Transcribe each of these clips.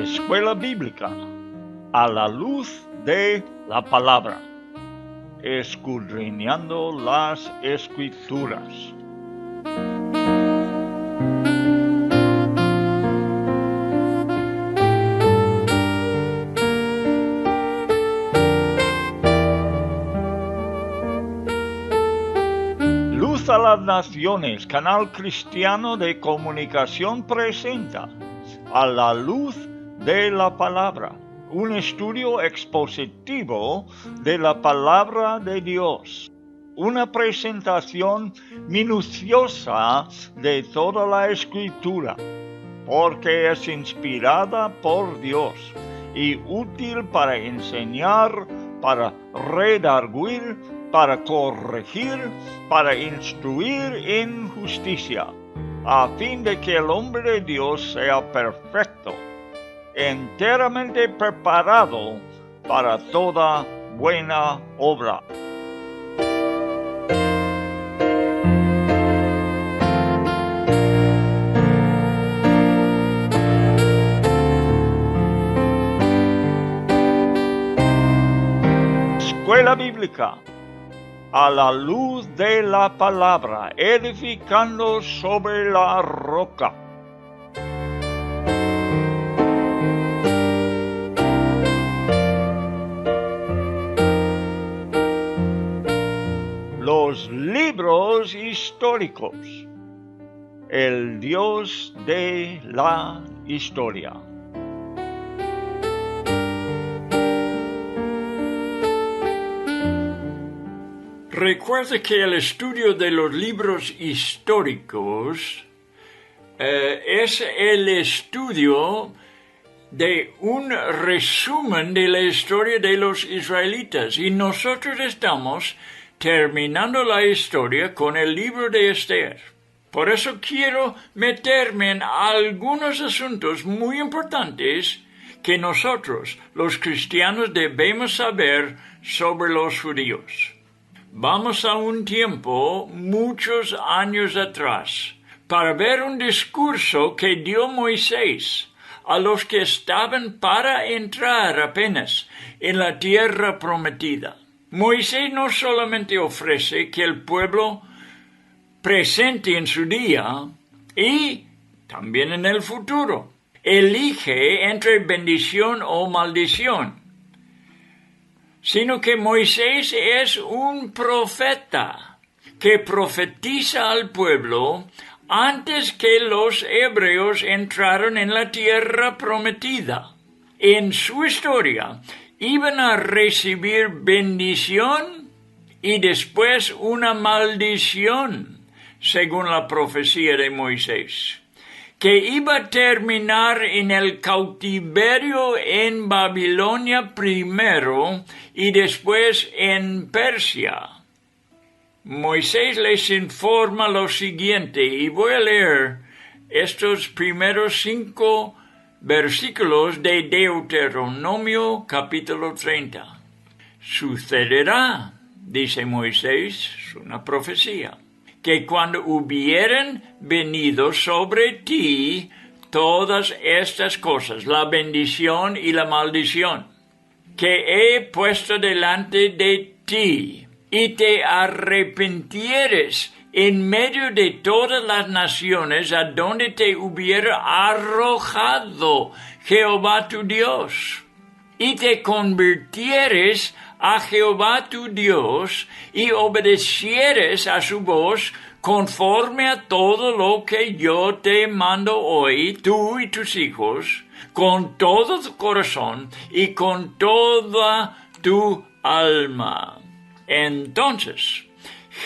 Escuela Bíblica a la luz de la palabra, escudriñando las Escrituras. Luz a las Naciones, canal cristiano de comunicación, presenta A la luz de la palabra, un estudio expositivo de la palabra de Dios, una presentación minuciosa de toda la Escritura, porque es inspirada por Dios y útil para enseñar, para redarguir, para corregir, para instruir en justicia, a fin de que el hombre de Dios sea perfecto, enteramente preparado para toda buena obra. Escuela Bíblica a la luz de la palabra, edificando sobre la roca. Los libros históricos, el Dios de la historia. Recuerda que el estudio de los libros históricos es el estudio de un resumen de la historia de los israelitas, y nosotros estamos terminando la historia con el libro de Esther. Por eso quiero meterme en algunos asuntos muy importantes que nosotros, los cristianos, debemos saber sobre los judíos. Vamos a un tiempo, muchos años atrás, para ver un discurso que dio Moisés a los que estaban para entrar apenas en la tierra prometida. Moisés no solamente ofrece que el pueblo presente en su día y también en el futuro elige entre bendición o maldición, sino que Moisés es un profeta que profetiza al pueblo antes que los hebreos entraron en la tierra prometida. En su historia iban a recibir bendición y después una maldición, según la profecía de Moisés, que iba a terminar en el cautiverio en Babilonia primero y después en Persia. Moisés les informa lo siguiente, y voy a leer estos primeros 5 versículos de Deuteronomio capítulo 30. Sucederá, dice Moisés, es una profecía, que cuando hubieren venido sobre ti todas estas cosas, la bendición y la maldición, que he puesto delante de ti, y te arrepintieres en medio de todas las naciones a donde te hubiera arrojado Jehová tu Dios, y te convirtieres a Jehová tu Dios, y obedecieres a su voz conforme a todo lo que yo te mando hoy, tú y tus hijos, con todo tu corazón y con toda tu alma. Entonces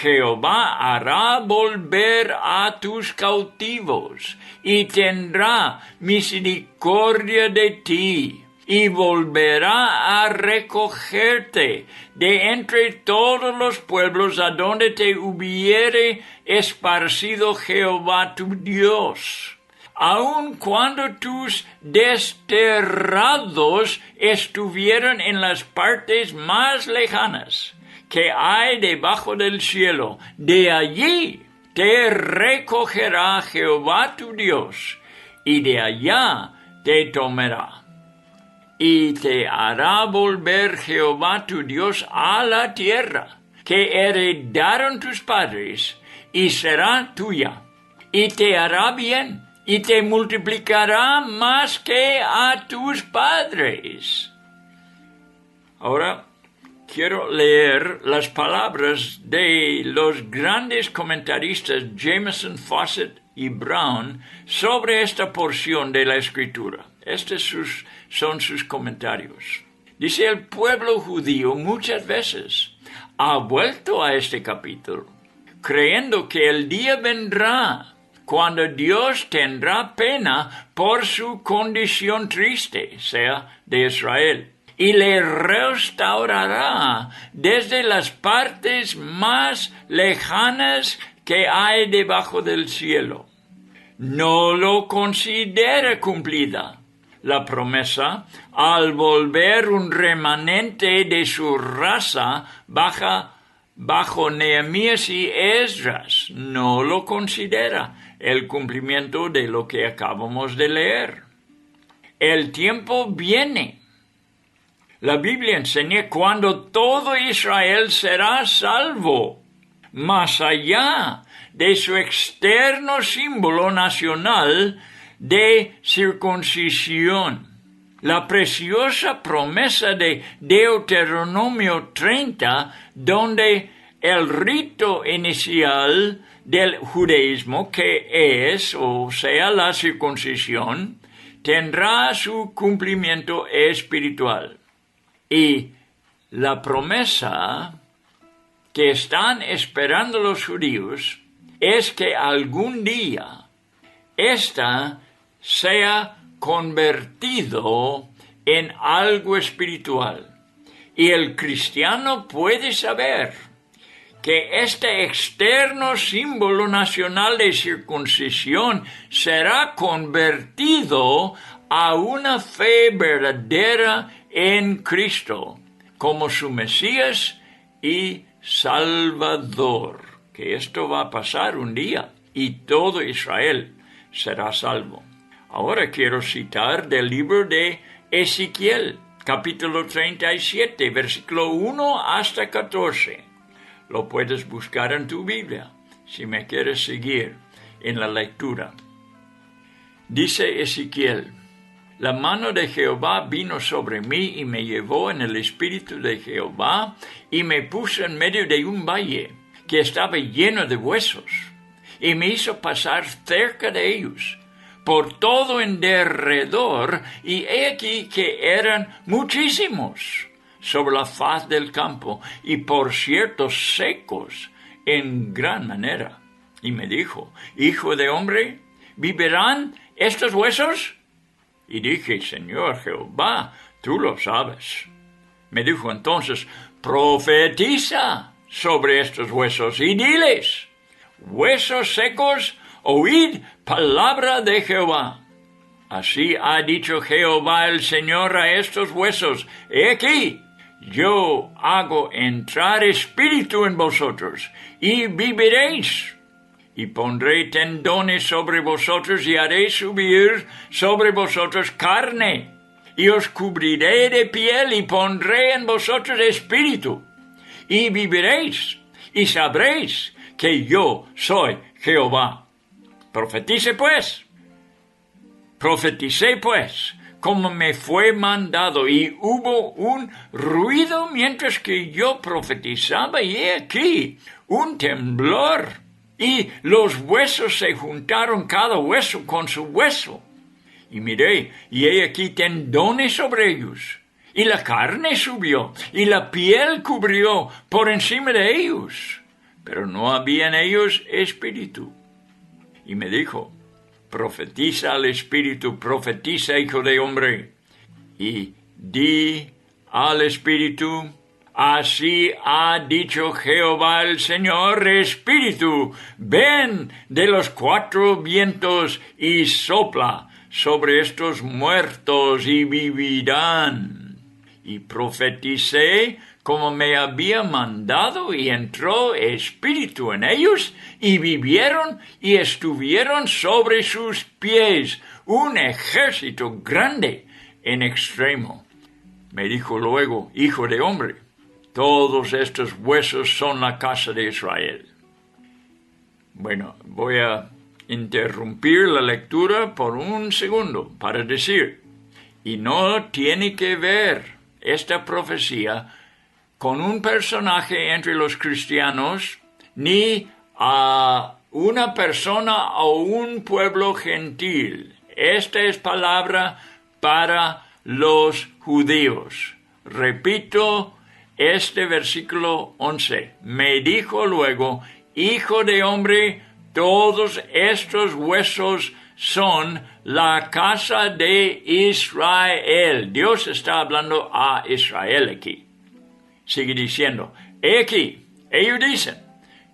Jehová hará volver a tus cautivos y tendrá misericordia de ti, y volverá a recogerte de entre todos los pueblos a donde te hubiere esparcido Jehová tu Dios. Aun cuando tus desterrados estuvieran en las partes más lejanas que hay debajo del cielo, de allí te recogerá Jehová tu Dios, y de allá te tomará. y te hará volver Jehová tu Dios a la tierra que heredaron tus padres, y será tuya, y te hará bien, y te multiplicará más que a tus padres. Ahora quiero leer las palabras de los grandes comentaristas Jameson, Fawcett y Brown sobre esta porción de la Escritura. Estos son sus comentarios. Dice: el pueblo judío muchas veces ha vuelto a este capítulo, creyendo que el día vendrá cuando Dios tendrá pena por su condición triste, sea de Israel, y le restaurará desde las partes más lejanas que hay debajo del cielo. No lo considera cumplida la promesa al volver un remanente de su raza bajo Nehemías y Esdras. No lo considera el cumplimiento de lo que acabamos de leer. El tiempo viene. La Biblia enseña cuando todo Israel será salvo, más allá de su externo símbolo nacional de circuncisión. La preciosa promesa de Deuteronomio 30, donde el rito inicial del judaísmo, que es, o sea, la circuncisión, tendrá su cumplimiento espiritual. Y la promesa que están esperando los judíos es que algún día ésta sea convertido en algo espiritual. Y el cristiano puede saber que este externo símbolo nacional de circuncisión será convertido a una fe verdadera en Cristo como su Mesías y Salvador. Que esto va a pasar un día y todo Israel será salvo. Ahora quiero citar del libro de Ezequiel, capítulo 37, versículo 1 hasta 14. Lo puedes buscar en tu Biblia, si me quieres seguir en la lectura. Dice Ezequiel: la mano de Jehová vino sobre mí y me llevó en el espíritu de Jehová y me puso en medio de un valle que estaba lleno de huesos y me hizo pasar cerca de ellos por todo en derredor, y he aquí que eran muchísimos sobre la faz del campo, y por cierto secos en gran manera. Y me dijo: hijo de hombre, ¿vivirán estos huesos? Y dije: Señor Jehová, tú lo sabes. Me dijo entonces: profetiza sobre estos huesos y diles: huesos secos, oíd palabra de Jehová. Así ha dicho Jehová el Señor a estos huesos: he aquí, yo hago entrar espíritu en vosotros, y viviréis. Y pondré tendones sobre vosotros, y haré subir sobre vosotros carne, y os cubriré de piel, y pondré en vosotros espíritu, y viviréis, y sabréis que yo soy Jehová. Profeticé pues, como me fue mandado, y hubo un ruido mientras que yo profetizaba, y he aquí un temblor, y los huesos se juntaron cada hueso con su hueso. Y miré, y he aquí tendones sobre ellos, y la carne subió, y la piel cubrió por encima de ellos, pero no había en ellos espíritu. Y me dijo: profetiza al espíritu, profetiza, hijo de hombre, y di al espíritu: así ha dicho Jehová el Señor, espíritu, ven de los cuatro vientos y sopla sobre estos muertos y vivirán. Y profeticé como me había mandado, y entró espíritu en ellos, y vivieron, y estuvieron sobre sus pies un ejército grande en extremo. Me dijo luego, hijo de hombre, todos estos huesos son la casa de Israel. Bueno, voy a interrumpir la lectura por un segundo para decir, y no tiene que ver esta profecía con un personaje entre los cristianos, ni a una persona o un pueblo gentil. Esta es palabra para los judíos. Repito este versículo 11. Me dijo luego, hijo de hombre, todos estos huesos son la casa de Israel. Dios está hablando a Israel aquí. Sigue diciendo, he aquí, ellos dicen,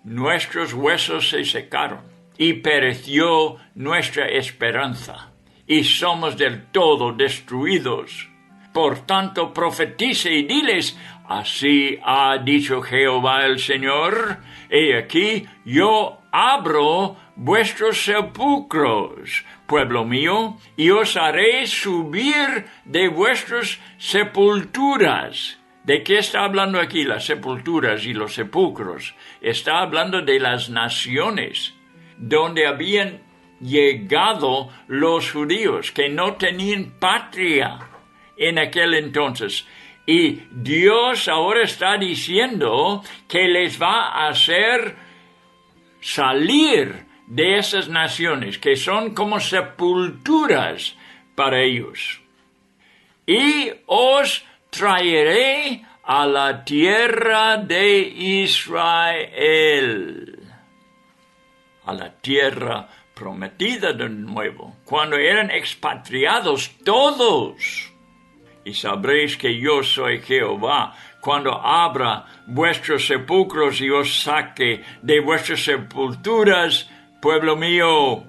nuestros huesos se secaron y pereció nuestra esperanza y somos del todo destruidos. Por tanto, profetice y diles, así ha dicho Jehová el Señor, he aquí, yo abro vuestros sepulcros, pueblo mío, y os haré subir de vuestras sepulturas. ¿De qué está hablando aquí las sepulturas y los sepulcros? Está hablando de las naciones donde habían llegado los judíos que no tenían patria en aquel entonces. Y Dios ahora está diciendo que les va a hacer salir de esas naciones que son como sepulturas para ellos. Y os traeré a la tierra de Israel, a la tierra prometida de nuevo, cuando eran expatriados todos. Y sabréis que yo soy Jehová, cuando abra vuestros sepulcros y os saque de vuestras sepulturas, pueblo mío,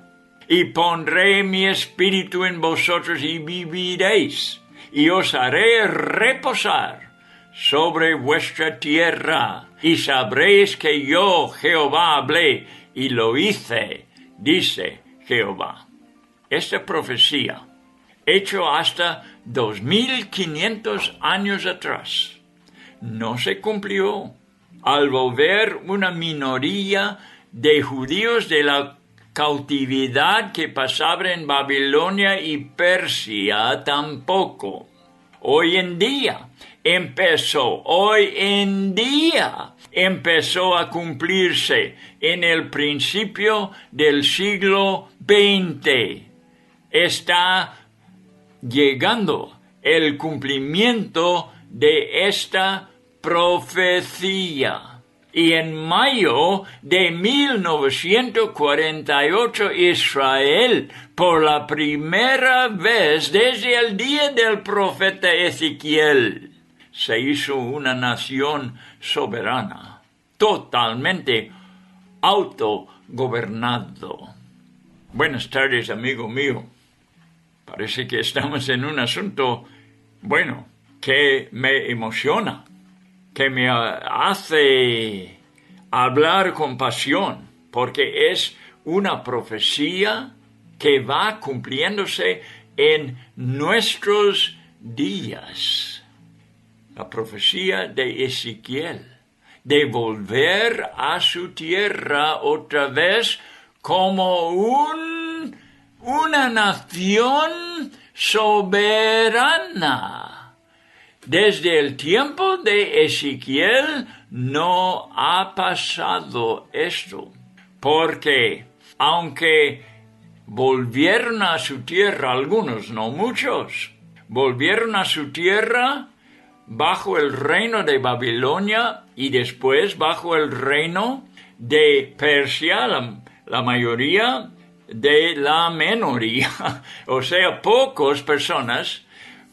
y pondré mi espíritu en vosotros y viviréis, y os haré reposar sobre vuestra tierra, y sabréis que yo, Jehová, hablé, y lo hice, dice Jehová. Esta profecía, hecho hasta 2500 años atrás, no se cumplió al volver una minoría de judíos de la cautividad que pasaba en Babilonia y Persia tampoco. Hoy en día empezó a cumplirse en el principio del siglo XX. Está llegando el cumplimiento de esta profecía. Y en mayo de 1948, Israel, por la primera vez desde el día del profeta Ezequiel, se hizo una nación soberana, totalmente autogobernado. Buenas tardes, amigo mío. Parece que estamos en un asunto, que me emociona, que me hace hablar con pasión, porque es una profecía que va cumpliéndose en nuestros días. La profecía de Ezequiel, de volver a su tierra otra vez como una nación soberana. Desde el tiempo de Ezequiel no ha pasado esto, porque aunque volvieron a su tierra algunos, no muchos, volvieron a su tierra bajo el reino de Babilonia y después bajo el reino de Persia, la mayoría de la minoría, o sea, pocas personas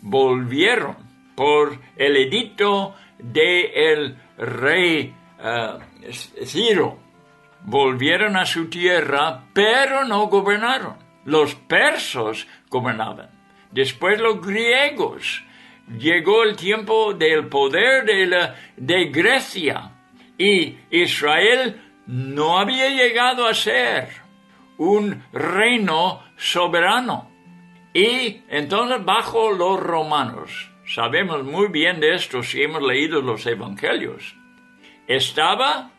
volvieron por el edicto del rey Ciro. Volvieron a su tierra, pero no gobernaron. Los persas gobernaban. Después los griegos. Llegó el tiempo del poder de Grecia. Y Israel no había llegado a ser un reino soberano. Y entonces bajo los romanos. sabemos muy bien de esto si hemos leído los evangelios. ¿Estaba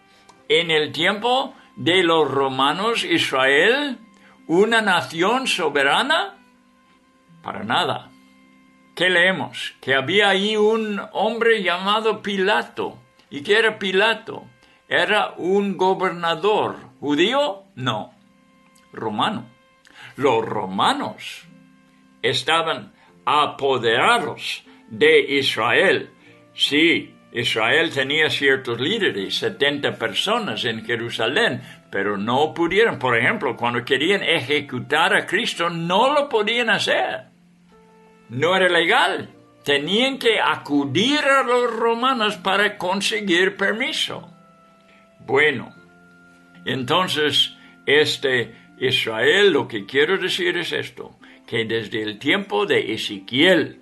en el tiempo de los romanos Israel una nación soberana? Para nada. ¿Qué leemos? Que había ahí un hombre llamado Pilato. ¿Y qué era Pilato? ¿Era un gobernador judío? No, romano. Los romanos estaban apoderados de Israel. Sí, Israel tenía ciertos líderes, 70 personas en Jerusalén, pero no pudieron, por ejemplo, cuando querían ejecutar a Cristo, no lo podían hacer. No era legal. Tenían que acudir a los romanos para conseguir permiso. Bueno, entonces, Israel, lo que quiero decir es esto, que desde el tiempo de Ezequiel,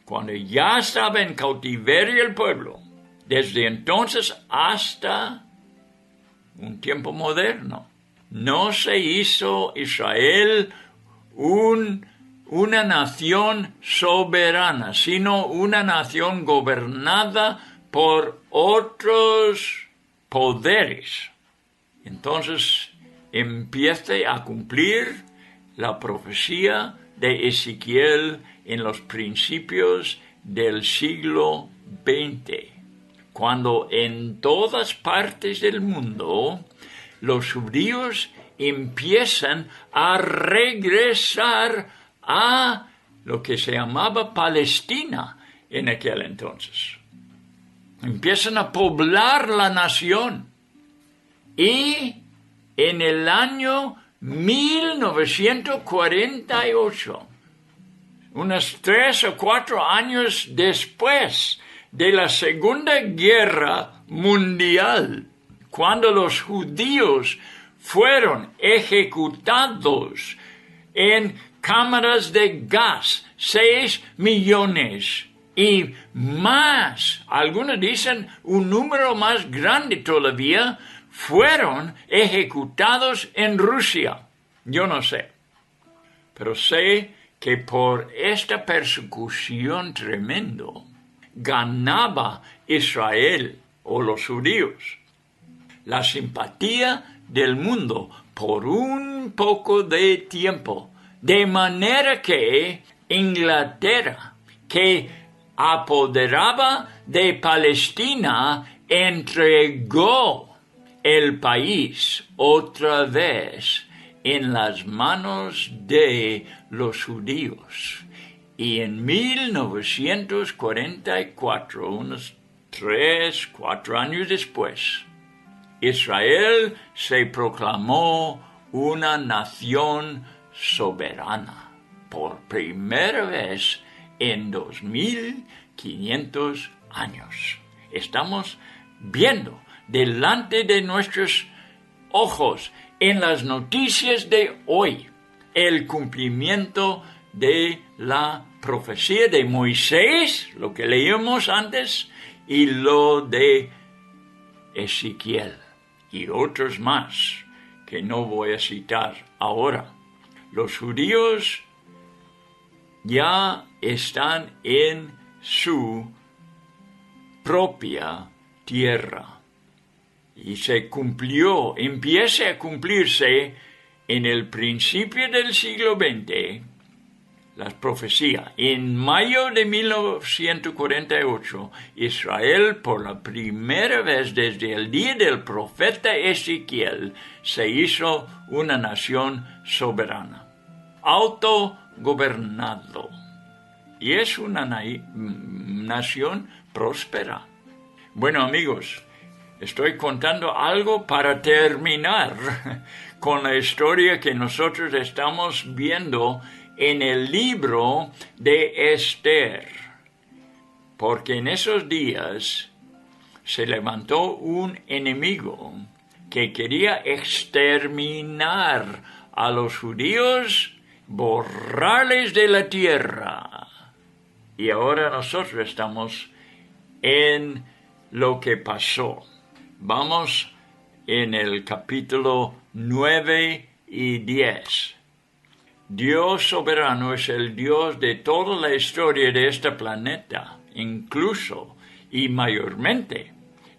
cuando ya estaba en cautiverio el pueblo, desde entonces hasta un tiempo moderno, no se hizo Israel una nación soberana, sino una nación gobernada por otros poderes. Entonces empiece a cumplir la profecía de Ezequiel en los principios del siglo XX, cuando en todas partes del mundo los judíos empiezan a regresar a lo que se llamaba Palestina en aquel entonces. Empiezan a poblar la nación. Y en el año 1948, unos 3 o 4 años después de la Segunda Guerra Mundial, cuando los judíos fueron ejecutados en cámaras de gas, 6 millones y más, algunos dicen un número más grande todavía, fueron ejecutados en Rusia. Yo no sé, pero sé que por esta persecución tremenda ganaba Israel o los judíos la simpatía del mundo por un poco de tiempo, de manera que Inglaterra, que apoderaba de Palestina, entregó el país otra vez en las manos de los judíos. Y en 1944, unos 3, 4 años después, Israel se proclamó una nación soberana por primera vez en 2500 años. Estamos viendo delante de nuestros ojos en las noticias de hoy el cumplimiento de la profecía de Moisés, lo que leímos antes, y lo de Ezequiel y otros más que no voy a citar ahora. Los judíos ya están en su propia tierra y empieza a cumplirse en el principio del siglo XX las profecías. En mayo de 1948, Israel, por la primera vez desde el día del profeta Ezequiel, se hizo una nación soberana, autogobernado. Y es una nación próspera. Bueno, amigos, estoy contando algo para terminar con la historia que nosotros estamos viendo en el libro de Esther, porque en esos días se levantó un enemigo que quería exterminar a los judíos, borrarles de la tierra. Y ahora nosotros estamos en lo que pasó. Vamos en el capítulo 9 y 10. Dios soberano es el Dios de toda la historia de este planeta, incluso y mayormente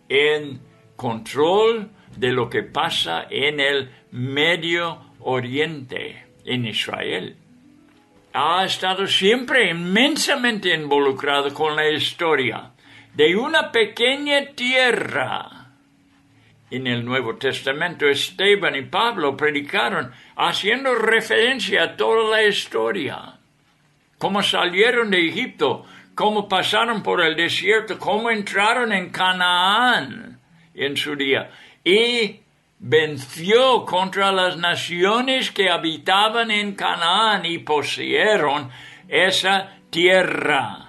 en control de lo que pasa en el Medio Oriente, en Israel. Ha estado siempre inmensamente involucrado con la historia de una pequeña tierra. En el Nuevo Testamento, Esteban y Pablo predicaron haciendo referencia a toda la historia. Cómo salieron de Egipto, cómo pasaron por el desierto, cómo entraron en Canaán en su día. Y venció contra las naciones que habitaban en Canaán y poseyeron esa tierra.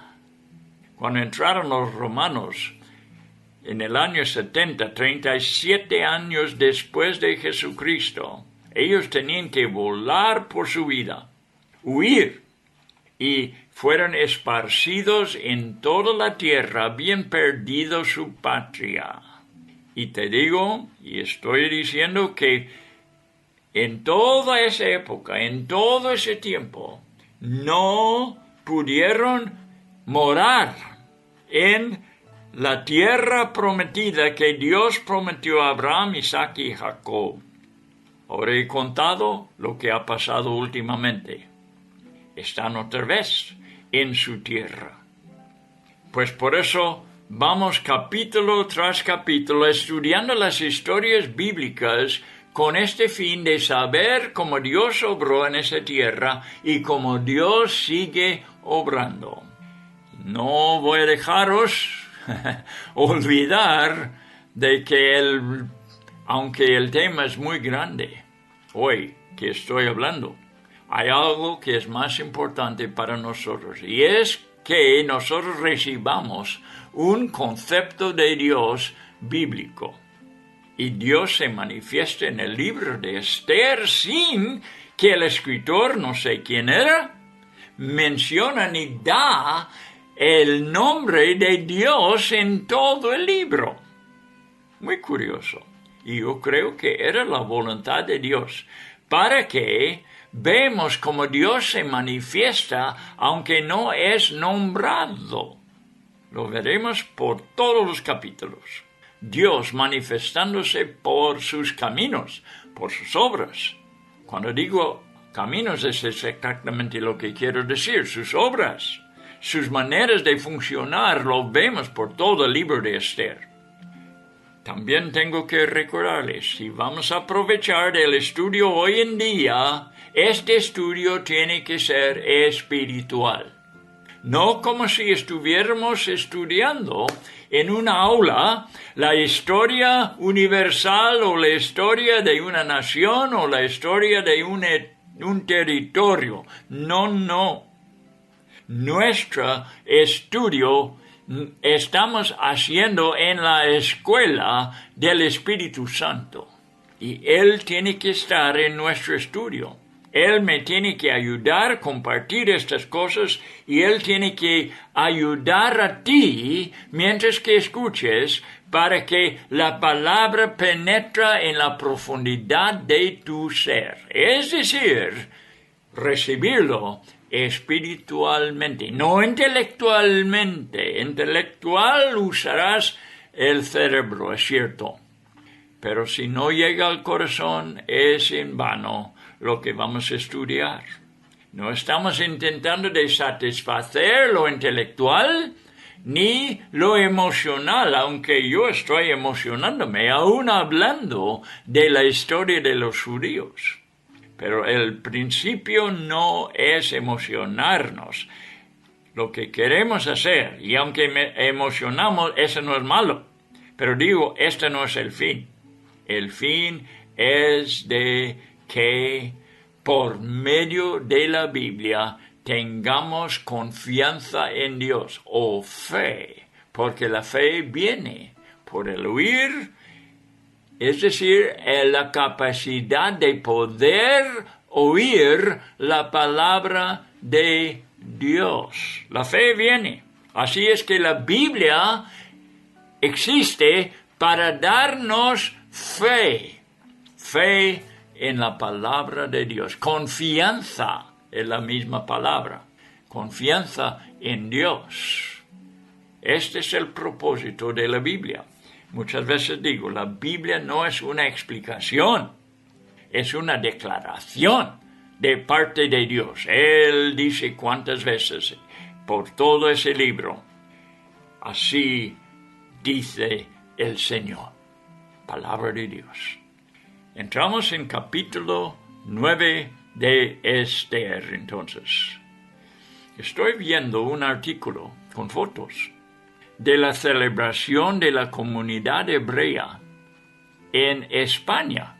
Cuando entraron los romanos en el año 70, 37 años después de Jesucristo, ellos tenían que volar por su vida, huir, y fueron esparcidos en toda la tierra, habían perdido su patria. Y te digo, y estoy diciendo que en toda esa época, en todo ese tiempo, no pudieron morar en la tierra prometida que Dios prometió a Abraham, Isaac y Jacob. Ahora he contado lo que ha pasado últimamente. Están otra vez en su tierra. Pues por eso vamos capítulo tras capítulo estudiando las historias bíblicas con este fin de saber cómo Dios obró en esa tierra y cómo Dios sigue obrando. No voy a dejaros olvidar de que aunque el tema es muy grande hoy que estoy hablando, hay algo que es más importante para nosotros, y es que nosotros recibamos un concepto de Dios bíblico. Y Dios se manifiesta en el libro de Esther sin que el escritor, no sé quién era, menciona ni da el nombre de Dios en todo el libro. Muy curioso. Y yo creo que era la voluntad de Dios para que vemos cómo Dios se manifiesta aunque no es nombrado. Lo veremos por todos los capítulos. Dios manifestándose por sus caminos, por sus obras. Cuando digo caminos es exactamente lo que quiero decir, sus obras. Sus maneras de funcionar lo vemos por todo el libro de Esther. También tengo que recordarles, si vamos a aprovechar el estudio hoy en día, este estudio tiene que ser espiritual. No como si estuviéramos estudiando en una aula la historia universal o la historia de una nación o la historia de un territorio. No. Nuestro estudio estamos haciendo en la escuela del Espíritu Santo. Y Él tiene que estar en nuestro estudio. Él me tiene que ayudar a compartir estas cosas y Él tiene que ayudar a ti mientras que escuches para que la palabra penetre en la profundidad de tu ser. Es decir, recibirlo espiritualmente, no intelectualmente. Intelectual usarás el cerebro, es cierto. Pero si no llega al corazón, es en vano lo que vamos a estudiar. No estamos intentando de satisfacer lo intelectual ni lo emocional, aunque yo estoy emocionándome aún hablando de la historia de los judíos. Pero el principio no es emocionarnos. Lo que queremos hacer, y aunque emocionamos, eso no es malo. Pero digo, este no es el fin. El fin es de que por medio de la Biblia tengamos confianza en Dios o fe, porque la fe viene por el oír, es decir, la capacidad de poder oír la palabra de Dios. La fe viene. Así es que la Biblia existe para darnos fe en la palabra de Dios, confianza es la misma palabra. Confianza en Dios. Este es el propósito de la Biblia. Muchas veces digo, la Biblia no es una explicación, es una declaración de parte de Dios. Él dice cuántas veces por todo ese libro, así dice el Señor. Palabra de Dios. Entramos en capítulo 9 de Esther, entonces. Estoy viendo un artículo con fotos de la celebración de la comunidad hebrea en España.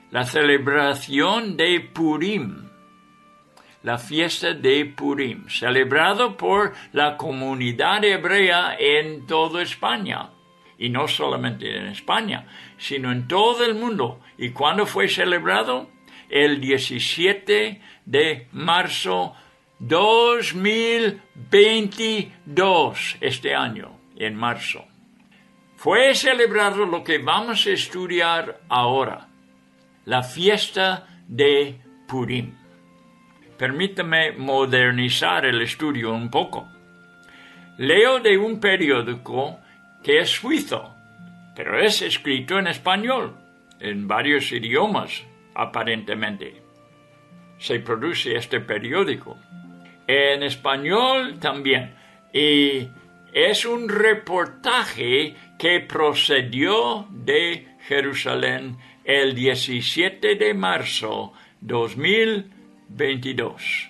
La celebración de Purim, la fiesta de Purim, celebrado por la comunidad hebrea en toda España. Y no solamente en España, sino en todo el mundo. ¿Y cuándo fue celebrado? El 17 de marzo 2022, este año, en marzo. Fue celebrado lo que vamos a estudiar ahora, la fiesta de Purim. Permítame modernizar el estudio un poco. Leo de un periódico que es suizo, pero es escrito en español, en varios idiomas, aparentemente. Se produce este periódico en español también, y es un reportaje que procedió de Jerusalén el 17 de marzo 2022.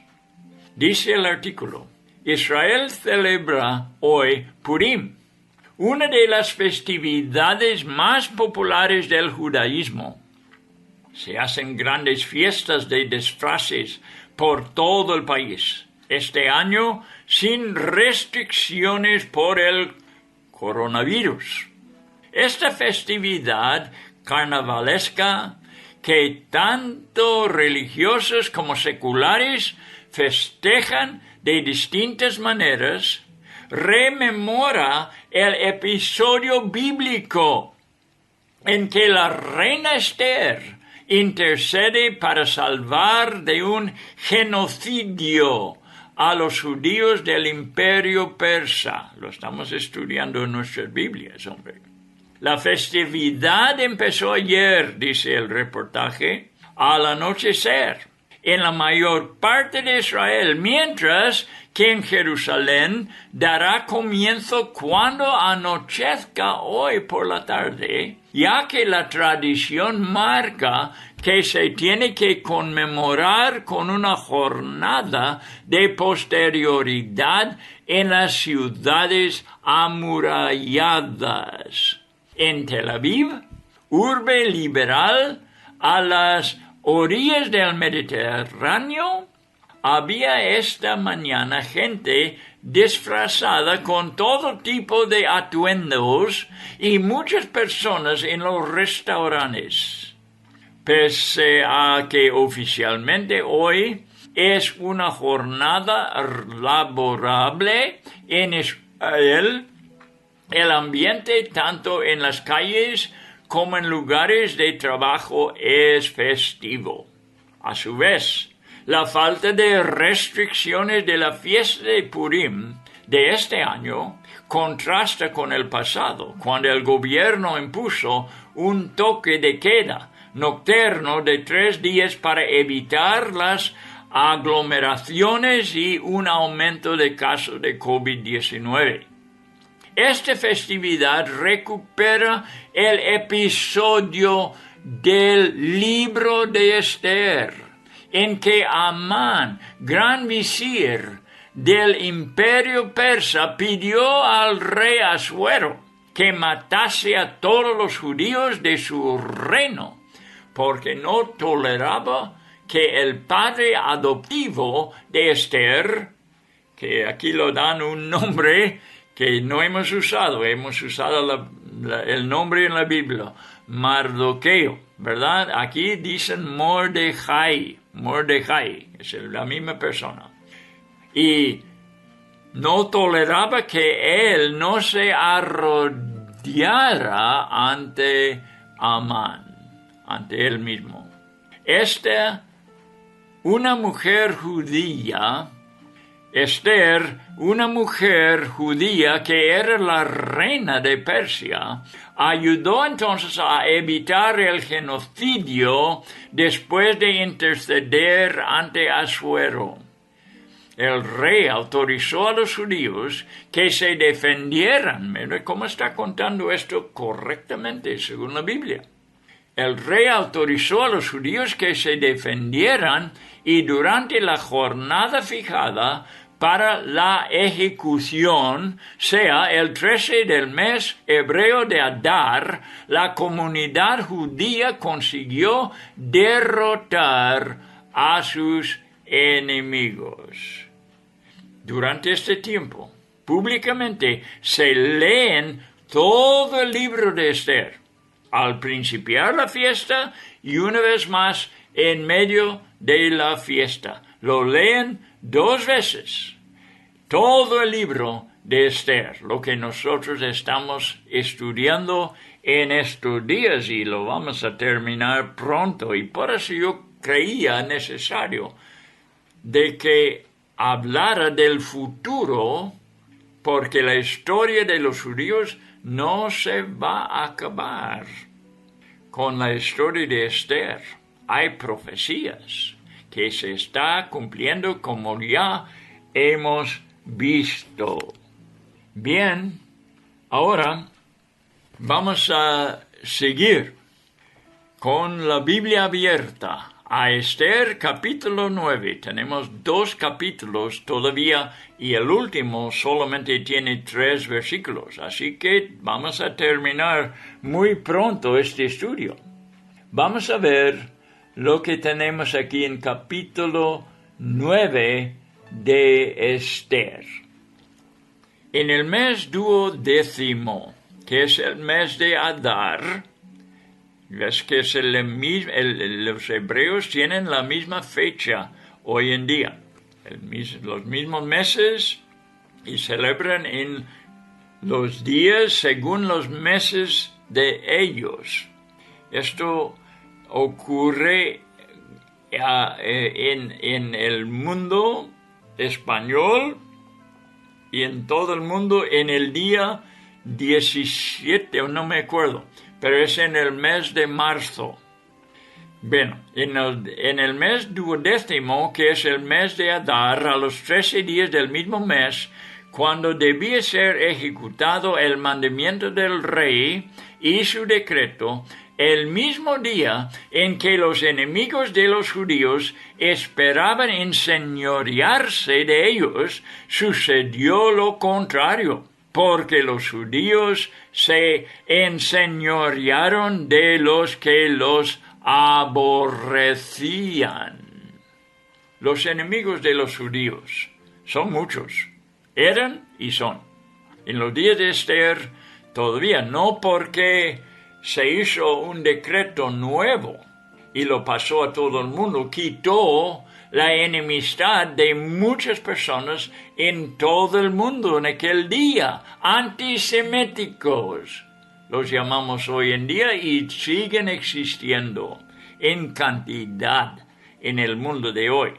Dice el artículo: Israel celebra hoy Purim, una de las festividades más populares del judaísmo. Se hacen grandes fiestas de disfraces por todo el país. Este año sin restricciones por el coronavirus. Esta festividad carnavalesca, que tanto religiosos como seculares festejan de distintas maneras, rememora el episodio bíblico en que la reina Esther intercede para salvar de un genocidio a los judíos del imperio persa. Lo estamos estudiando en nuestras Biblias, hombre. La festividad empezó ayer, dice el reportaje, al anochecer, en la mayor parte de Israel, mientras que en Jerusalén dará comienzo cuando anochezca hoy por la tarde, ya que la tradición marca que se tiene que conmemorar con una jornada de posterioridad en las ciudades amuralladas. En Tel Aviv, urbe liberal a las orillas del Mediterráneo, había esta mañana gente disfrazada con todo tipo de atuendos y muchas personas en los restaurantes. Pese a que oficialmente hoy es una jornada laborable en Israel, el ambiente tanto en las calles como en lugares de trabajo es festivo. A su vez, la falta de restricciones de la fiesta de Purim de este año contrasta con el pasado, cuando el gobierno impuso un toque de queda nocturno de 3 días para evitar las aglomeraciones y un aumento de casos de COVID-19. Esta festividad recupera el episodio del libro de Esther, en que Amán, gran visir del imperio persa, pidió al rey Asuero que matase a todos los judíos de su reino, porque no toleraba que el padre adoptivo de Esther, que aquí lo dan un nombre que no hemos usado el nombre en la Biblia, Mardoqueo, ¿verdad? Aquí dicen Mordejai, es la misma persona. Y no toleraba que él no se arrodillara ante Amán, ante él mismo. una mujer judía, Esther, una mujer judía que era la reina de Persia, ayudó entonces a evitar el genocidio después de interceder ante Asuero. El rey autorizó a los judíos que se defendieran. Mira cómo está contando esto correctamente según la Biblia. El rey autorizó a los judíos que se defendieran y durante la jornada fijada para la ejecución, sea el 13 del mes hebreo de Adar, la comunidad judía consiguió derrotar a sus enemigos. Durante este tiempo, públicamente se leen todo el libro de Esther, al principiar la fiesta y una vez más en medio de la fiesta. Lo leen 2 veces. Todo el libro de Esther, lo que nosotros estamos estudiando en estos días y lo vamos a terminar pronto. Y por eso yo creía necesario de que hablara del futuro, porque la historia de los judíos no se va a acabar con la historia de Esther. Hay profecías que se está cumpliendo como ya hemos visto. Bien, ahora vamos a seguir con la Biblia abierta a Esther capítulo 9. Tenemos 2 capítulos todavía y el último solamente tiene 3 versículos. Así que vamos a terminar muy pronto este estudio. Vamos a ver lo que tenemos aquí en capítulo 9 de Esther. En el mes 12º, que es el mes de Adar, es que es los hebreos tienen la misma fecha hoy en día, los mismos meses, y celebran en los días según los meses de ellos. Esto ocurre en el mundo español y en todo el mundo en el día 17, o no me acuerdo, pero es en el mes de marzo. Bueno, en el mes 12º, que es el mes de Adar, a los 13 días del mismo mes, cuando debía ser ejecutado el mandamiento del rey y su decreto, el mismo día en que los enemigos de los judíos esperaban enseñorearse de ellos, sucedió lo contrario, porque los judíos se enseñorearon de los que los aborrecían. Los enemigos de los judíos son muchos, eran y son. En los días de Esther, todavía no, porque se hizo un decreto nuevo y lo pasó a todo el mundo, quitó la enemistad de muchas personas en todo el mundo en aquel día, antiseméticos. Los llamamos hoy en día y siguen existiendo en cantidad en el mundo de hoy.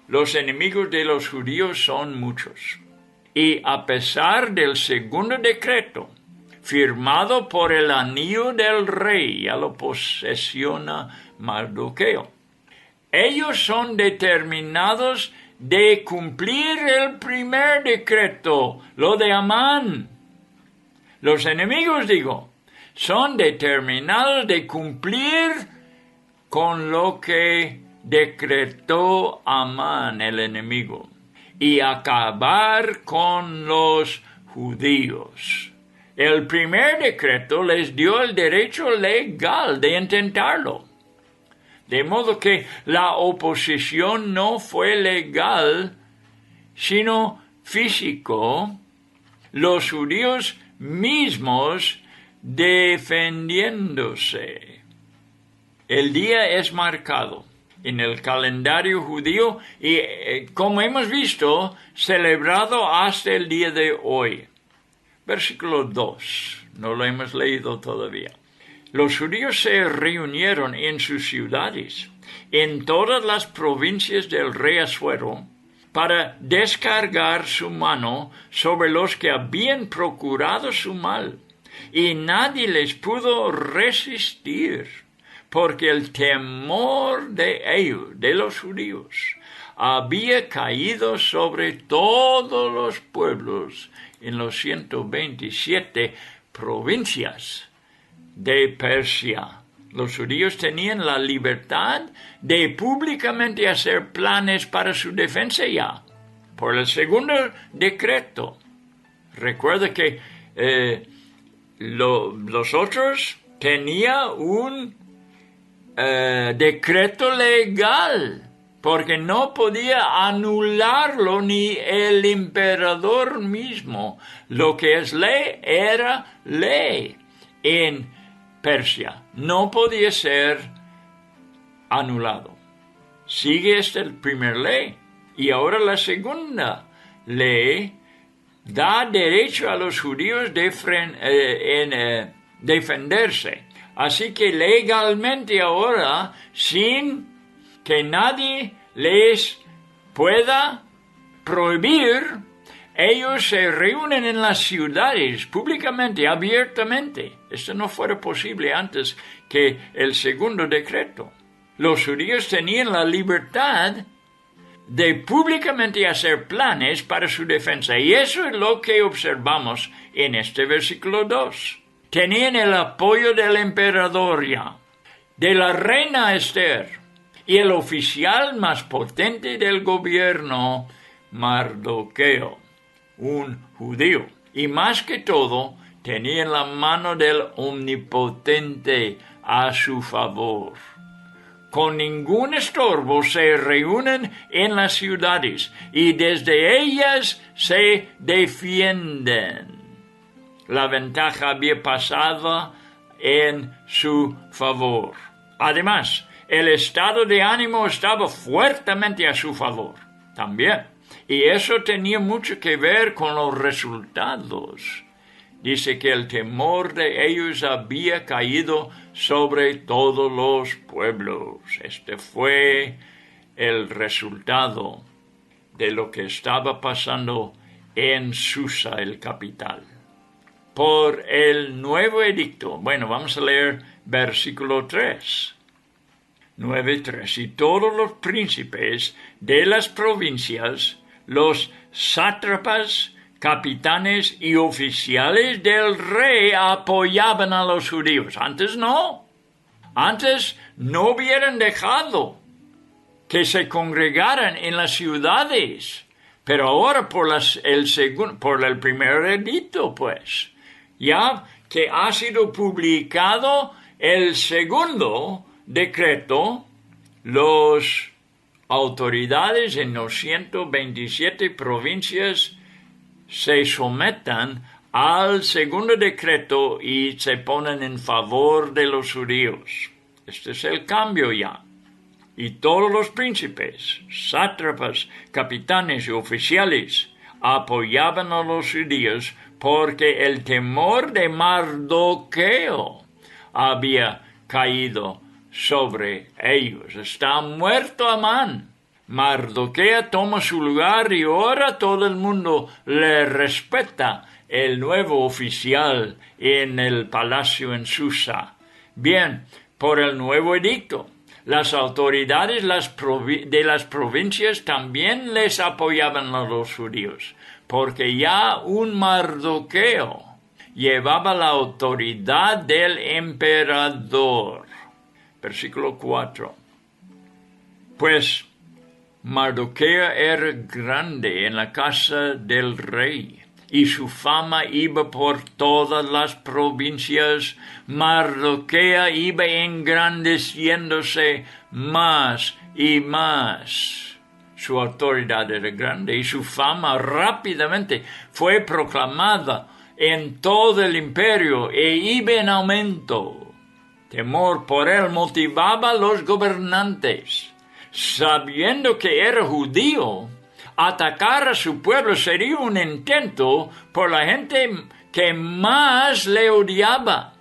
Los enemigos de los judíos son muchos. Y a pesar del segundo decreto, firmado por el anillo del rey, ya lo posesiona Mardoqueo, ellos son determinados de cumplir el primer decreto, lo de Amán. Los enemigos, son determinados de cumplir con lo que decretó Amán, el enemigo, y acabar con los judíos. El primer decreto les dio el derecho legal de intentarlo. De modo que la oposición no fue legal, sino físico. Los judíos mismos defendiéndose. El día es marcado en el calendario judío y, como hemos visto, celebrado hasta el día de hoy. Versículo 2, no lo hemos leído todavía. Los judíos se reunieron en sus ciudades en todas las provincias del rey Asuero para descargar su mano sobre los que habían procurado su mal, y nadie les pudo resistir, porque el temor de ellos, de los judíos, había caído sobre todos los pueblos en los 127 provincias de Persia. Los judíos tenían la libertad de públicamente hacer planes para su defensa ya, por el segundo decreto. Recuerda que los otros tenían un decreto legal, porque no podía anularlo ni el emperador mismo. Lo que es ley era ley en Persia. No podía ser anulado. Sigue el primer ley. Y ahora la segunda ley da derecho a los judíos de defenderse. Así que legalmente ahora, sin que nadie les pueda prohibir, ellos se reúnen en las ciudades públicamente, abiertamente. Esto no fuera posible antes que el segundo decreto. Los judíos tenían la libertad de públicamente hacer planes para su defensa. Y eso es lo que observamos en este versículo 2. Tenían el apoyo del emperador ya, de la reina Esther, y el oficial más potente del gobierno, Mardoqueo, un judío. Y más que todo, tenían la mano del Omnipotente a su favor. Con ningún estorbo se reúnen en las ciudades y desde ellas se defienden. La ventaja había pasado en su favor. Además, el estado de ánimo estaba fuertemente a su favor también. Y eso tenía mucho que ver con los resultados. Dice que el temor de ellos había caído sobre todos los pueblos. Este fue el resultado de lo que estaba pasando en Susa, el capital. Por el nuevo edicto. Bueno, vamos a leer versículo 3. 9:3. Y todos los príncipes de las provincias, los sátrapas, capitanes y oficiales del rey apoyaban a los judíos. Antes no. Antes no hubieran dejado que se congregaran en las ciudades. Pero ahora por el primer edicto, pues, ya que ha sido publicado el segundo decreto, las autoridades en los 127 provincias se sometan al segundo decreto y se ponen en favor de los judíos. Este es el cambio ya. Y todos los príncipes, sátrapas, capitanes y oficiales apoyaban a los judíos porque el temor de Mardoqueo había caído sobre ellos. Está muerto Amán. Mardoqueo toma su lugar y ahora todo el mundo le respeta, el nuevo oficial en el palacio en Susa. Bien, por el nuevo edicto, las autoridades de las provincias también les apoyaban a los judíos, porque ya un Mardoqueo llevaba la autoridad del emperador. Versículo 4. Pues Mardoqueo era grande en la casa del rey, y su fama iba por todas las provincias. Mardoqueo iba engrandeciéndose más y más. Su autoridad era grande y su fama rápidamente fue proclamada en todo el imperio e iba en aumento. Temor por él motivaba a los gobernantes. Sabiendo que era judío, atacar a su pueblo sería un intento por la gente que más le odiaba.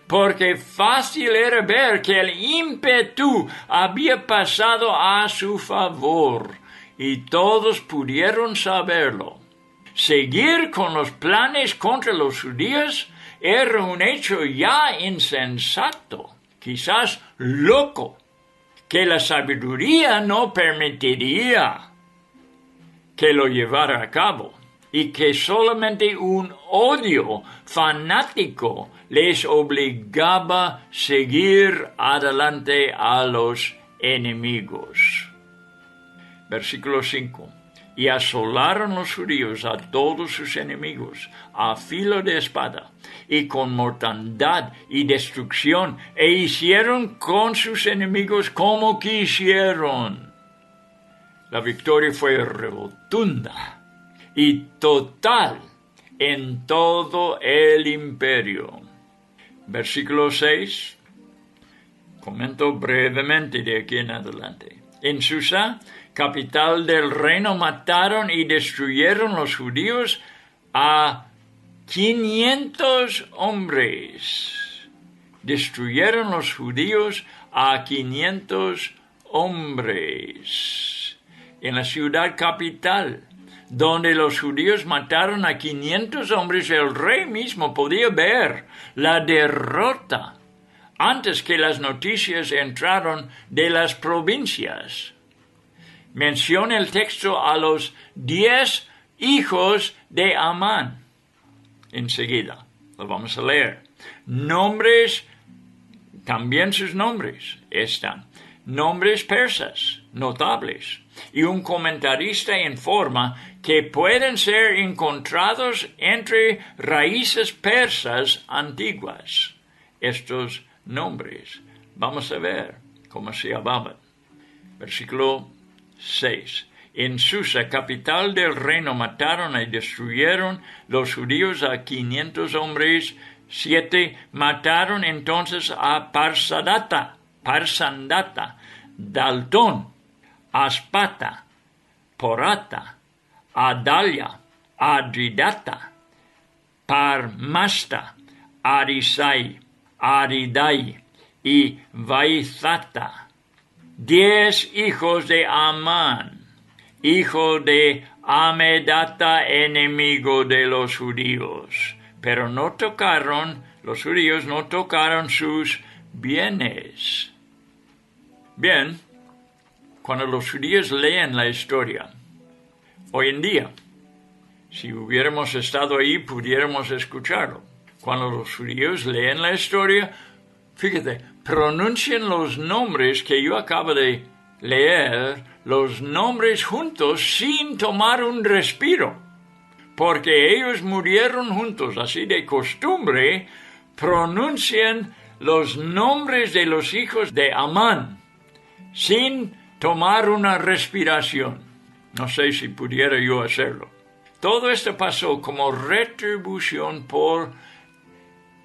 porque fácil era ver que el ímpetu había pasado a su favor, y todos pudieron saberlo. Seguir con los planes contra los judíos era un hecho ya insensato, quizás loco, que la sabiduría no permitiría que lo llevara a cabo, y que solamente un odio fanático les obligaba a seguir adelante a los enemigos. Versículo 5. Y asolaron los judíos a todos sus enemigos a filo de espada y con mortandad y destrucción, e hicieron con sus enemigos como quisieron. La victoria fue rotunda y total en todo el imperio. Versículo 6. Comento brevemente de aquí en adelante. En Susa, capital del reino, mataron y destruyeron los judíos a 500 hombres. Destruyeron los judíos a 500 hombres. En la ciudad capital, donde los judíos mataron a 500 hombres, el rey mismo podía ver la derrota antes que las noticias entraron de las provincias. Menciona el texto a los 10 hijos de Amán. Enseguida, lo vamos a leer. Nombres, también sus nombres están. Nombres persas, notables. Y un comentarista informa que pueden ser encontrados entre raíces persas antiguas. Estos nombres. Vamos a ver cómo se llamaban. Versículo 6. En Susa, capital del reino, mataron y destruyeron los judíos a 500 hombres. 7. Mataron entonces a Parsandata, Daltón, Aspata, Porata, Adalia, Adridata, Parmasta, Arisai, Aridai y Vaizata, 10 hijos de Amán, hijo de Amedata, enemigo de los judíos. Pero los judíos no tocaron sus bienes. Bien, cuando los judíos leen la historia, hoy en día, si hubiéramos estado ahí, pudiéramos escucharlo. Cuando los judíos leen la historia, fíjate, pronuncian los nombres que yo acabo de leer, los nombres juntos sin tomar un respiro, porque ellos murieron juntos, así de costumbre, pronuncian los nombres de los hijos de Amán sin tomar una respiración. No sé si pudiera yo hacerlo. Todo esto pasó como retribución por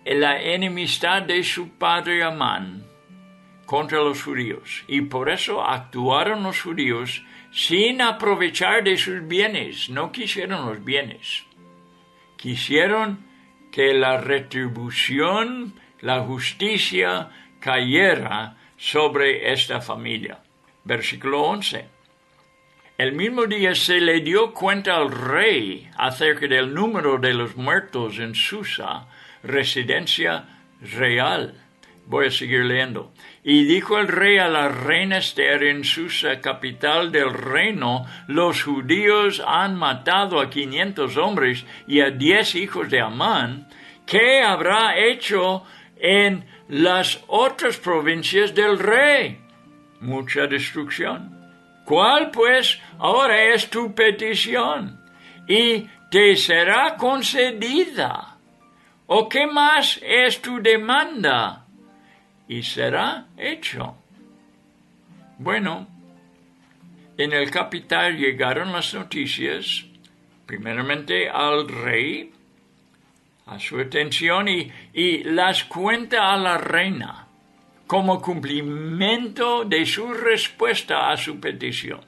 la enemistad de su padre Amán contra los judíos, y por eso actuaron los judíos sin aprovechar de sus bienes. No quisieron los bienes. Quisieron que la retribución, la justicia cayera sobre esta familia. Versículo 11. El mismo día se le dio cuenta al rey acerca del número de los muertos en Susa, residencia real. Voy a seguir leyendo. Y dijo el rey a la reina Esther en Susa, capital del reino: los judíos han matado a 500 hombres y a 10 hijos de Amán. ¿Qué habrá hecho en las otras provincias del rey? Mucha destrucción. ¿Cuál pues ahora es tu petición? Y te será concedida. ¿O qué más es tu demanda? Y será hecho. Bueno, en el capital llegaron las noticias, primeramente al rey, a su atención, y las cuenta a la reina, como cumplimiento de su respuesta a su petición.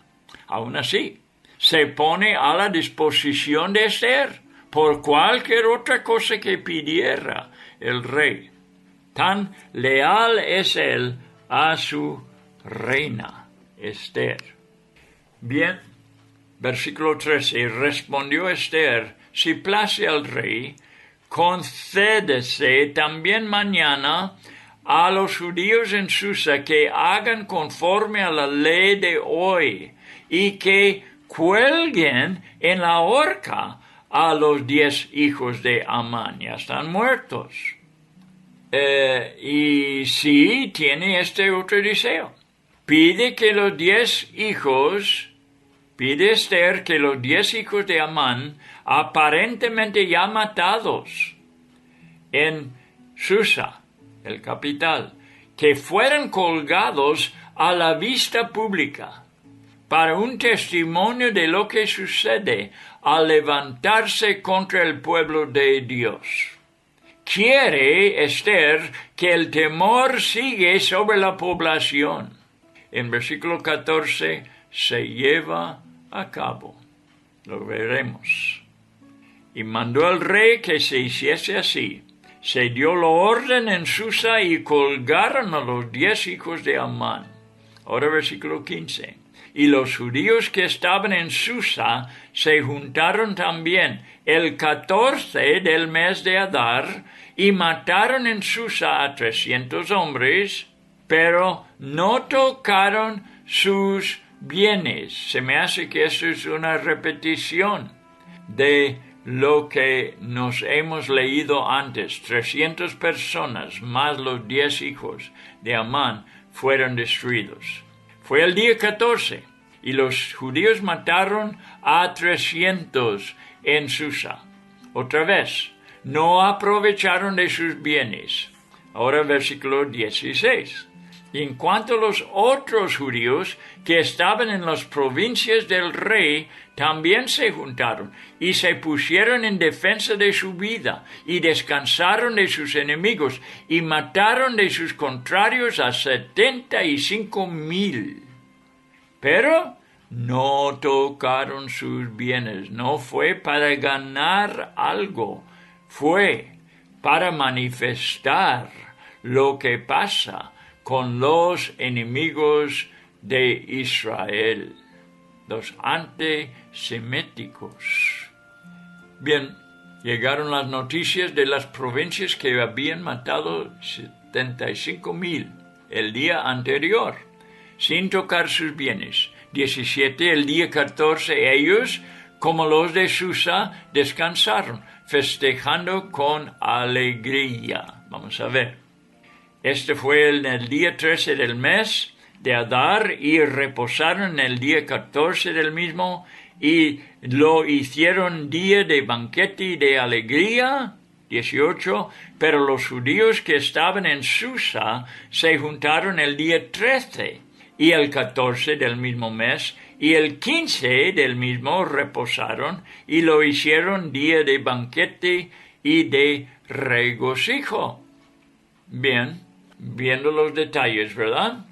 Aún así, se pone a la disposición de Esther por cualquier otra cosa que pidiera el rey. tan leal es él a su reina, Esther. Bien, versículo 13. Respondió Esther: si place al rey, concédese también mañana a los judíos en Susa que hagan conforme a la ley de hoy y que cuelguen en la horca a los 10 hijos de Amán. Ya están muertos. Y sí, tiene este otro deseo. Pide Esther que los 10 hijos de Amán, aparentemente ya matados en Susa, el capital, que fueran colgados a la vista pública para un testimonio de lo que sucede al levantarse contra el pueblo de Dios. Quiere Esther que el temor sigue sobre la población. En versículo 14 se lleva a cabo. Lo veremos. Y mandó al rey que se hiciese así. Se dio la orden en Susa y colgaron a los 10 hijos de Amán. Ahora versículo 15. Y los judíos que estaban en Susa se juntaron también el 14 del mes de Adar y mataron en Susa a 300 hombres, pero no tocaron sus bienes. Se me hace que esto es una repetición de lo que nos hemos leído antes. 300 personas más los 10 hijos de Amán fueron destruidos. Fue el día 14 y los judíos mataron a 300 en Susa. Otra vez, no aprovecharon de sus bienes. Ahora versículo 16. Y en cuanto a los otros judíos que estaban en las provincias del rey, también se juntaron y se pusieron en defensa de su vida y descansaron de sus enemigos y mataron de sus contrarios a 75,000. Pero no tocaron sus bienes. No fue para ganar algo, fue para manifestar lo que pasa con los enemigos de Israel, los antisemitas. Bien, llegaron las noticias de las provincias que habían matado 75,000 el día anterior, sin tocar sus bienes. 17, el día 14, ellos, como los de Susa, descansaron, festejando con alegría. Vamos a ver. Este fue en el día 13 del mes de Adar y reposaron en el día 14 del mismo y lo hicieron día de banquete y de alegría. 18, pero los judíos que estaban en Susa se juntaron el día 13 y el 14 del mismo mes y el 15 del mismo reposaron y lo hicieron día de banquete y de regocijo. Bien, viendo los detalles, ¿verdad?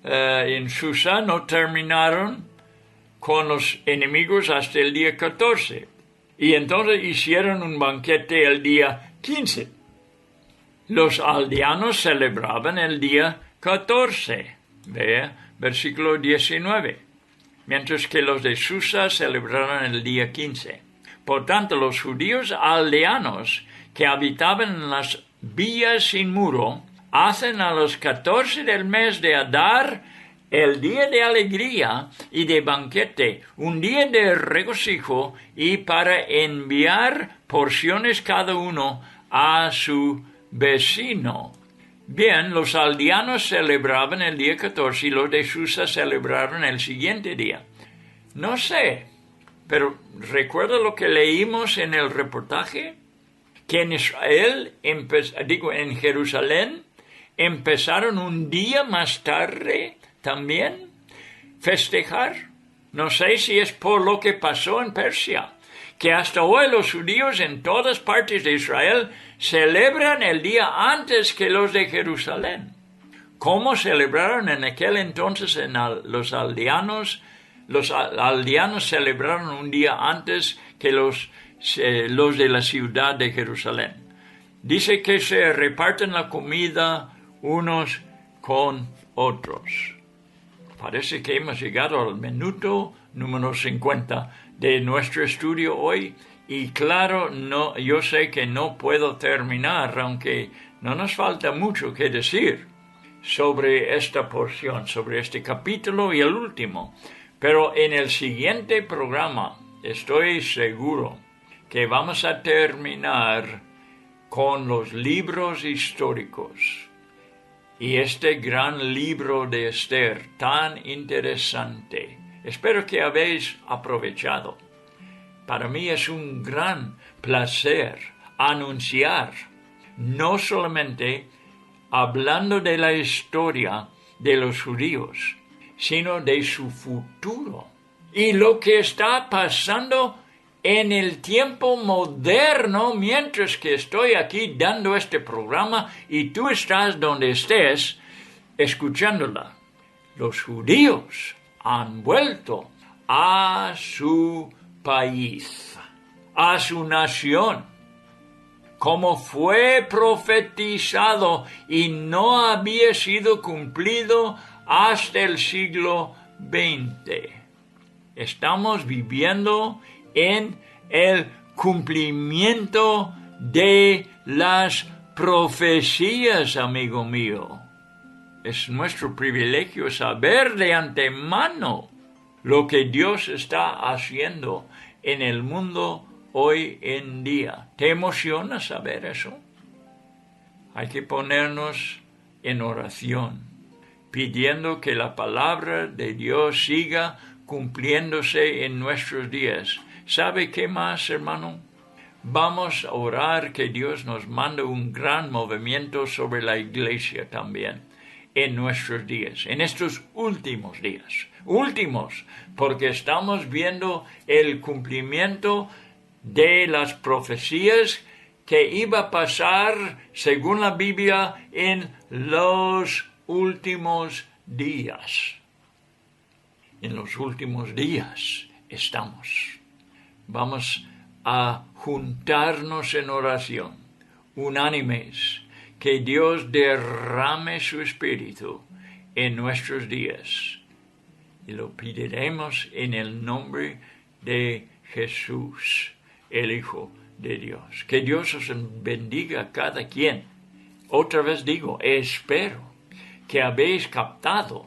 En Susa no terminaron con los enemigos hasta el día 14. Y entonces hicieron un banquete el día 15. Los aldeanos celebraban el día 14. Vea, versículo 19. Mientras que los de Susa celebraron el día 15. Por tanto, los judíos aldeanos que habitaban en las villas sin muro hacen a los 14 del mes de Adar el día de alegría y de banquete, un día de regocijo y para enviar porciones cada uno a su vecino. Bien, los aldeanos celebraban el día 14 y los de Susa celebraron el siguiente día. No sé, pero ¿recuerda lo que leímos en el reportaje? Que en Israel, en Jerusalén, empezaron un día más tarde también festejar. No sé si es por lo que pasó en Persia, que hasta hoy los judíos en todas partes de Israel celebran el día antes que los de Jerusalén. ¿Cómo celebraron en aquel entonces los aldeanos? Los aldeanos celebraron un día antes que los de la ciudad de Jerusalén. dice que se reparten la comida unos con otros. Parece que hemos llegado al minuto número 50 de nuestro estudio hoy. Y claro, yo sé que no puedo terminar, aunque no nos falta mucho que decir sobre esta porción, sobre este capítulo y el último. Pero en el siguiente programa estoy seguro que vamos a terminar con los libros históricos y este gran libro de Esther tan interesante. Espero que habéis aprovechado. Para mí es un gran placer anunciar, no solamente hablando de la historia de los judíos, sino de su futuro y lo que está pasando en el tiempo moderno mientras que estoy aquí dando este programa y tú estás donde estés escuchándola. Los judíos han vuelto a su país, a su nación, como fue profetizado y no había sido cumplido hasta el siglo XX. Estamos viviendo en el cumplimiento de las profecías, amigo mío. Es nuestro privilegio saber de antemano lo que Dios está haciendo en el mundo hoy en día. ¿Te emociona saber eso? Hay que ponernos en oración, pidiendo que la palabra de Dios siga cumpliéndose en nuestros días. ¿Sabe qué más, hermano? Vamos a orar que Dios nos mande un gran movimiento sobre la iglesia también en nuestros días, en estos últimos días. Últimos, porque estamos viendo el cumplimiento de las profecías que iba a pasar, según la Biblia, en los últimos días. En los últimos días estamos. Vamos a juntarnos en oración, unánimes, que Dios derrame su Espíritu en nuestros días. Y lo pediremos en el nombre de Jesús, el Hijo de Dios. Que Dios os bendiga a cada quien. Otra vez digo, espero que habéis captado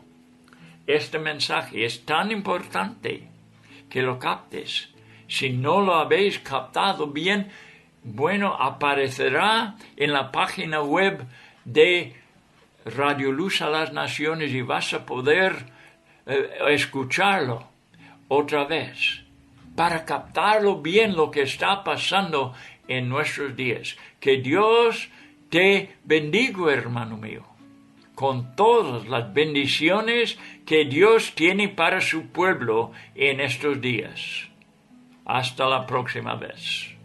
este mensaje. Es tan importante que lo captes. Si no lo habéis captado bien, bueno, aparecerá en la página web de Radio Luz a las Naciones y vas a poder escucharlo otra vez para captarlo bien lo que está pasando en nuestros días. Que Dios te bendiga, hermano mío, con todas las bendiciones que Dios tiene para su pueblo en estos días. Hasta la próxima vez.